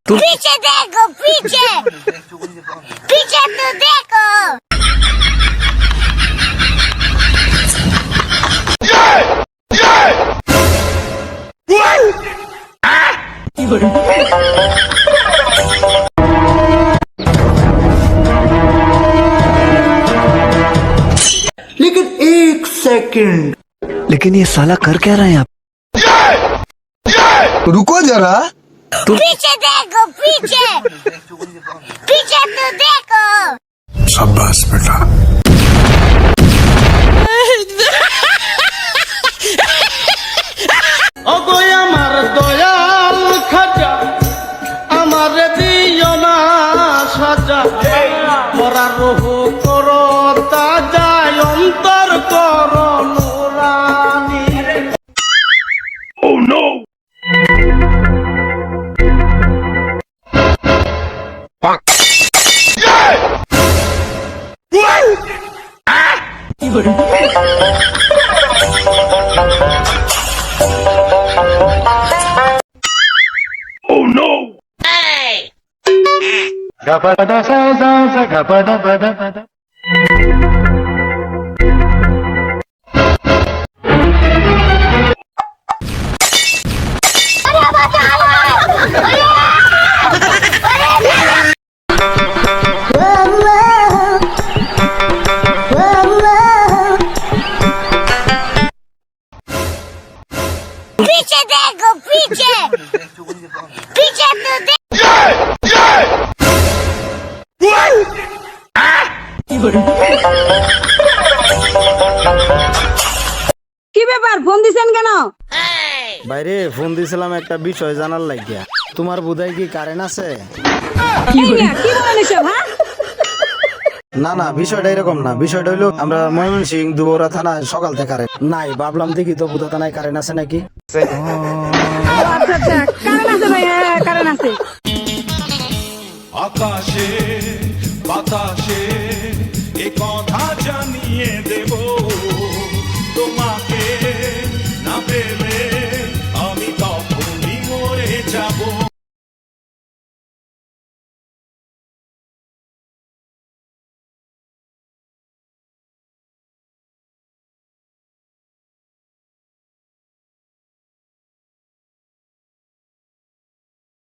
पीछे देखो पीछे पीछे तो देखो लेकिन एक सेकंड, लेकिन ये साला कर क्या रहे हैं आप? रुको जरा। पीछे देखो पीछे पीछे तो देखो शाबाश बेटा। অগয় আমার দয়াল খাজা আমার দিও না সাজা মরা রহু করো তাজা অন্তর করো নুরানি। पीछे देखो पीछे पीछे तो देखो কি ব্যাপার ফোন দিছেন কেন? বাইরে ফোন দিছিলাম একটা বিষয় জানার লাগিয়া। তোমার বোধহয় কি কারেন্ট আছে? কি বলেন এসব? হ্যাঁ, না না, বিষয়টা এরকম না। বিষয়টা হইলো আমরা ময়মনসিংহ দুবরা থানা সকাল থেকে কারেন্ট নাই। ভাবলাম দেখি তো বুধা থানায় কারেন্ট আছে নাকি। আচ্ছা আচ্ছা, কারণ আছে ভাই, হ্যাঁ কারণ আছে। আকাশে বাতাসে